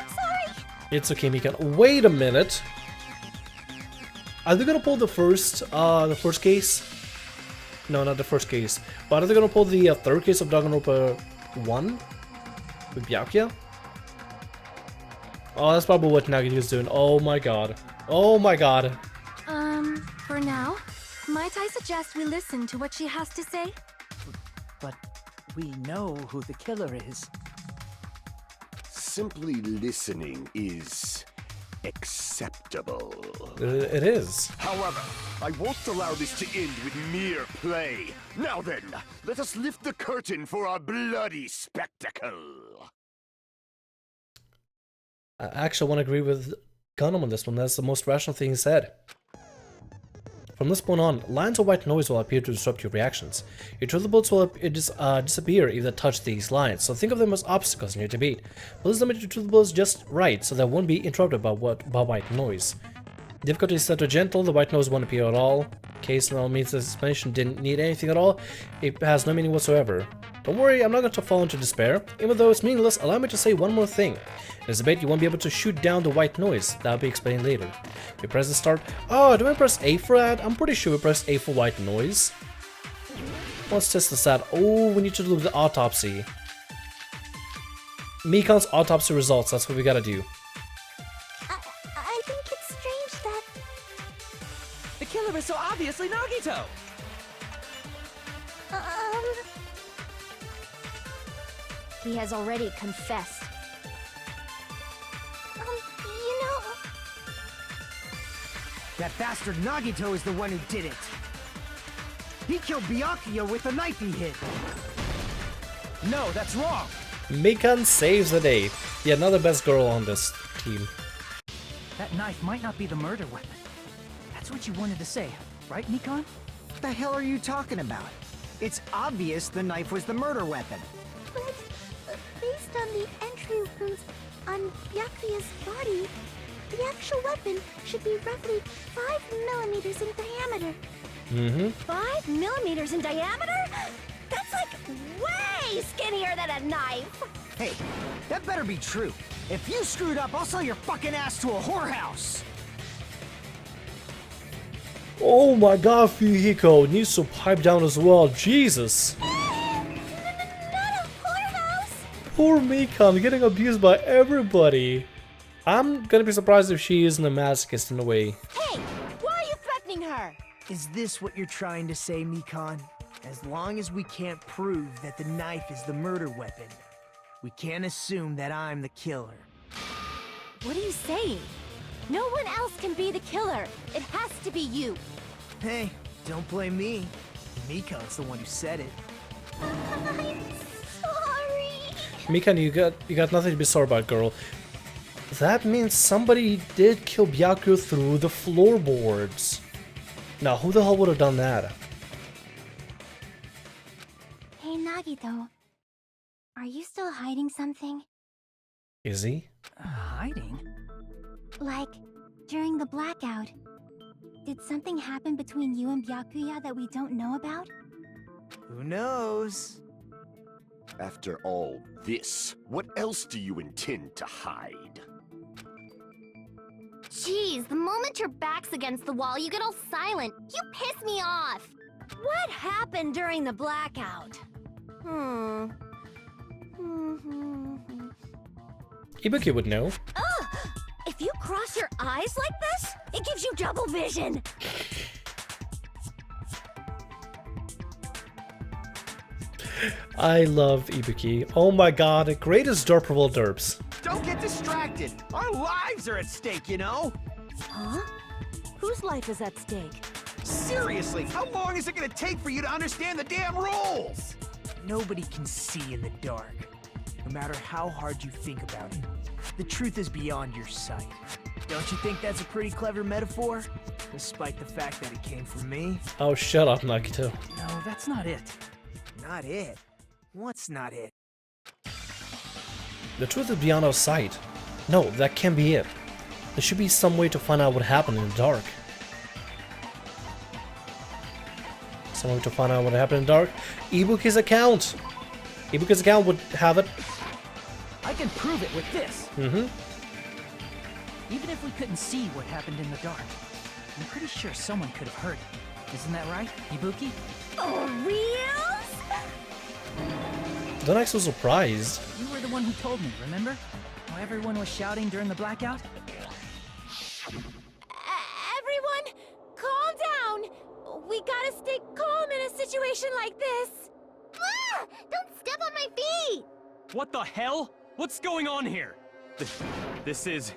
sorry. It's okay, Mikan. Wait a minute. Are they gonna pull the first case? No, not the first case. But are they gonna pull the third case of DanganRonpa 1 with Byakuya? Oh, that's probably what Nagito's doing. Oh my god. Oh my god. For now, might I suggest we listen to what she has to say? But we know who the killer is. Simply listening is acceptable. It is. However, I won't allow this to end with mere play. Now then, let us lift the curtain for our bloody spectacle. I actually want to agree with Gunham on this one. That's the most rational thing he said. From this point on, lines of white noise will appear to disrupt your reactions. Your truth bullets will disappear if they touch these lines, so think of them as obstacles in your debate. Please limit your truth bullets just right, so they won't be interrupted by white noise. Difficulty is set to gentle, the white noise won't appear at all. Case now means this explanation didn't need anything at all. It has no meaning whatsoever. Don't worry, I'm not going to fall into despair. Even though it's meaningless, allow me to say one more thing. In this debate, you won't be able to shoot down the white noise. That'll be explained later. We press the start. Oh, do I press A for that? I'm pretty sure we pressed A for white noise. Let's test this out. Oh, we need to look at the autopsy. Mikan's autopsy results, that's what we gotta do. I think it's strange that... The killer is so obviously Nagito! He has already confessed. You know... That bastard Nagito is the one who did it. He killed Byakuya with the knife he hid. No, that's wrong! Mikan saves the day. Yet another best girl on this team. That knife might not be the murder weapon. That's what you wanted to say, right, Mikan? What the hell are you talking about? It's obvious the knife was the murder weapon. But based on the entry wounds on Byakuya's body, the actual weapon should be roughly 5mm in diameter. 5mm in diameter? That's like way skinnier than a knife! Hey, that better be true. If you screwed up, I'll sell your fucking ass to a whorehouse! Oh my god, Fuyuhiko needs to pipe down as well. Jesus. Not a whorehouse! Poor Mikan getting abused by everybody. I'm gonna be surprised if she isn't a masochist in a way. Hey, why are you threatening her? Is this what you're trying to say, Mikan? As long as we can't prove that the knife is the murder weapon, we can't assume that I'm the killer. What are you saying? No one else can be the killer. It has to be you. Hey, don't blame me. Mikan's the one who said it. I'm sorry. Mikan, you got nothing to be sorry about, girl. That means somebody did kill Byakuya through the floorboards. Now, who the hell would have done that? Hey, Nagito. Are you still hiding something? Is he? Hiding? Like, during the blackout, did something happen between you and Byakuya that we don't know about? Who knows? After all this, what else do you intend to hide? Jeez, the moment your back's against the wall, you get all silent. You piss me off. What happened during the blackout? Ibuki would know. Ugh! If you cross your eyes like this, it gives you double vision. I love Ibuki. Oh my god, the greatest derp of all derps. Don't get distracted. Our lives are at stake, you know? Huh? Whose life is at stake? Seriously, how long is it gonna take for you to understand the damn rules? Nobody can see in the dark, no matter how hard you think about it. The truth is beyond your sight. Don't you think that's a pretty clever metaphor? Despite the fact that it came from me? Oh, shut up, Nagito. No, that's not it. Not it. What's not it? The truth is beyond our sight. No, that can't be it. There should be some way to find out what happened in the dark. Some way to find out what happened in the dark? Ibuki's account! Ibuki's account would have it. I can prove it with this. Mm-hmm. Even if we couldn't see what happened in the dark, I'm pretty sure someone could have heard it. Isn't that right, Ibuki? Oh, reals? Don't act so surprised. You were the one who told me, remember? How everyone was shouting during the blackout? Everyone, calm down. We gotta stay calm in a situation like this. Ah! Don't step on my feet! What the hell? What's going on here? This is...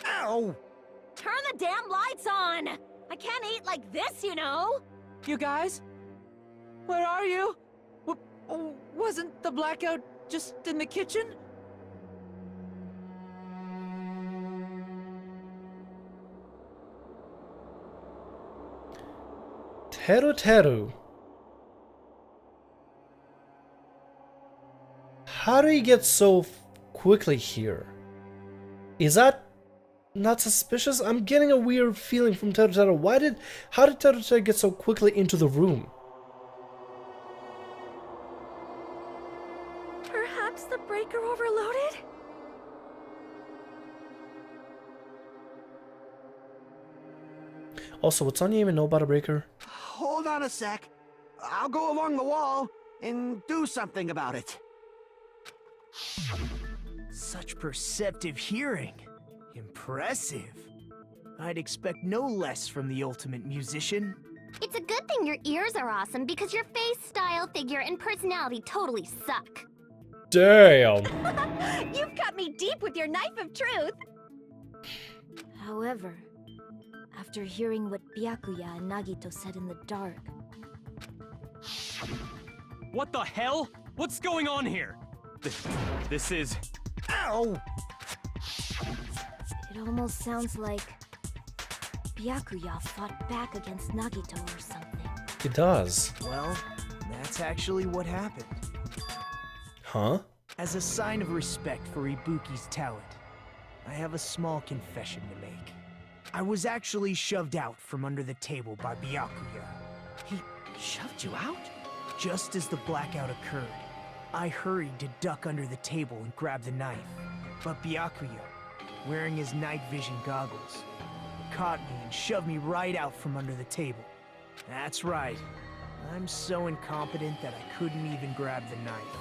Ow! Turn the damn lights on. I can't eat like this, you know. You guys? Where are you? Wasn't the blackout just in the kitchen? Teru. How do you get so quickly here? Is that not suspicious? I'm getting a weird feeling from Teru. How did Teru get so quickly into the room? Perhaps the breaker overloaded? Also, would Sonya even know about a breaker? Hold on a sec. I'll go along the wall and do something about it. Such perceptive hearing. Impressive. I'd expect no less from the ultimate musician. It's a good thing your ears are awesome because your face, style, figure, and personality totally suck. Damn! You've cut me deep with your knife of truth. However, after hearing what Byakuya and Nagito said in the dark... What the hell? What's going on here? This is... Ow! It almost sounds like Byakuya fought back against Nagito or something. It does. Well, that's actually what happened. Huh? As a sign of respect for Ibuki's talent, I have a small confession to make. I was actually shoved out from under the table by Byakuya. He shoved you out? Just as the blackout occurred, I hurried to duck under the table and grab the knife. But Byakuya, wearing his night vision goggles, caught me and shoved me right out from under the table. That's right. I'm so incompetent that I couldn't even grab the knife.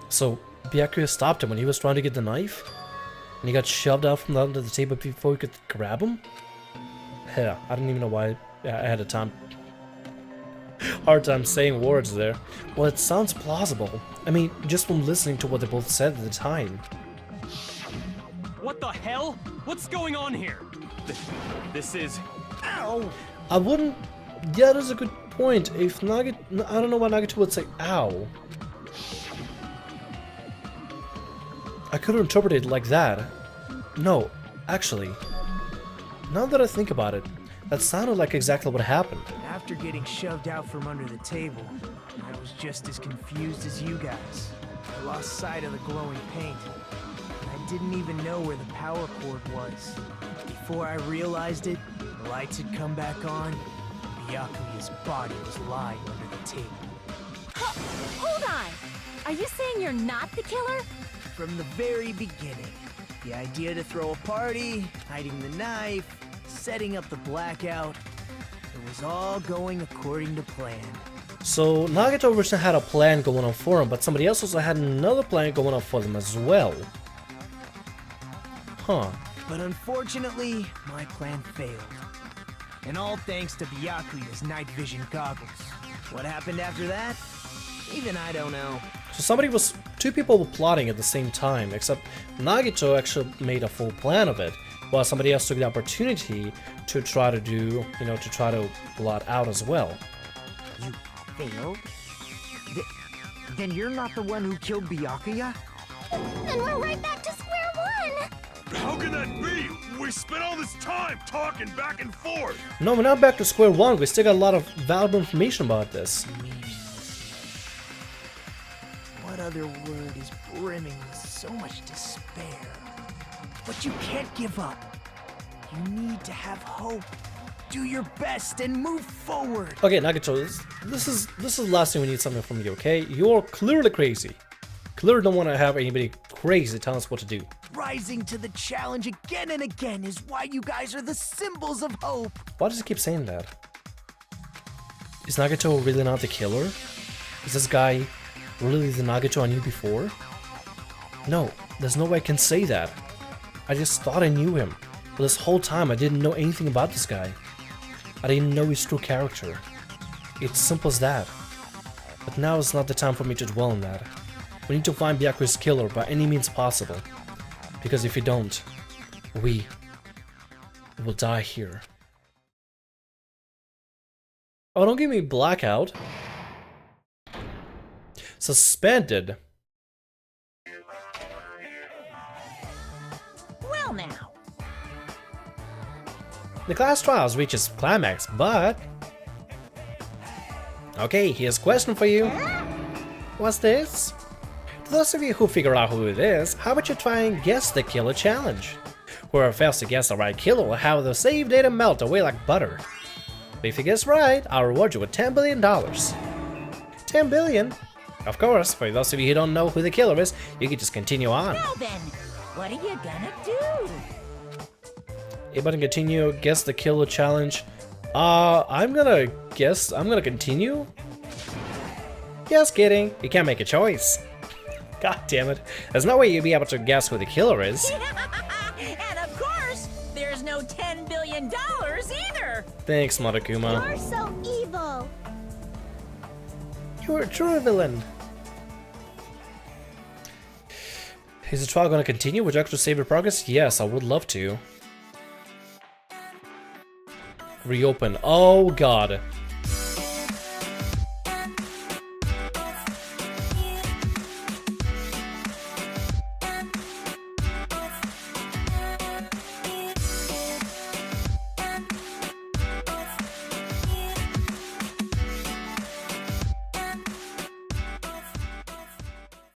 So, Byakuya stopped him when he was trying to get the knife? And he got shoved out from under the table before he could grab him? Yeah, I don't even know why I had a hard time saying words there. Well, it sounds plausible. I mean, just from listening to what they both said at the time. What the hell? What's going on here? This is... Ow! I wouldn't... Yeah, that's a good point. If Nagito... I don't know why Nagito would say ow. I could interpret it like that. No, actually. Now that I think about it, That sounded like exactly what happened. After getting shoved out from under the table, I was just as confused as you guys. I lost sight of the glowing paint. I didn't even know where the power cord was. Before I realized it, the lights had come back on. Byakuya's body was lying under the table. Hold on! Are you saying you're not the killer? From the very beginning, the idea to throw a party, hiding the knife, setting up the blackout, it was all going according to plan. So Nagito originally had a plan going on for him, but somebody else also had another plan going on for them as well. Huh. But unfortunately, my plan failed. And all thanks to Byakuya's night vision goggles. What happened after that? Even I don't know. So two people were plotting at the same time, except Nagito actually made a full plan of it, while somebody else took the opportunity to try to do, to try to blot out as well. You failed? Then you're not the one who killed Byakuya? Then we're right back to square one! How can that be? We spent all this time talking back and forth! No, we're not back to square one. We still got a lot of valuable information about this. What other word is brimming with so much despair? But you can't give up. You need to have hope. Do your best and move forward. Okay, Nagito, this is the last thing we need something from you, okay? You're clearly crazy. Clearly don't want to have anybody crazy telling us what to do. Rising to the challenge again and again is why you guys are the symbols of hope. Why does he keep saying that? Is Nagito really not the killer? Is this guy really the Nagito I knew before? No, there's no way I can say that. I just thought I knew him, but this whole time I didn't know anything about this guy. I didn't know his true character. It's simple as that. But now is not the time for me to dwell on that. We need to find Byakuya's killer by any means possible. Because if we don't, we will die here. Oh, don't give me blackout. Suspended. Well now. The class trials reaches climax, but... Okay, here's a question for you. What's this? To those of you who figure out who it is, how about you try and guess the killer challenge? Whoever fails to guess the right killer will have the saved data melt away like butter. But if you guess right, I'll reward you with $10 billion. 10 billion? Of course, for those of you who don't know who the killer is, you can just continue on. Now then, what are you gonna do? Anybody continue guess the killer challenge? I'm gonna continue? Just kidding, you can't make a choice. God damn it, there's no way you'll be able to guess who the killer is. And of course, there's no $10 billion either. Thanks, Monokuma. You're so evil! You're a true villain. Is the trial gonna continue? Would you actually save your progress? Yes, I would love to. Reopen. Oh god.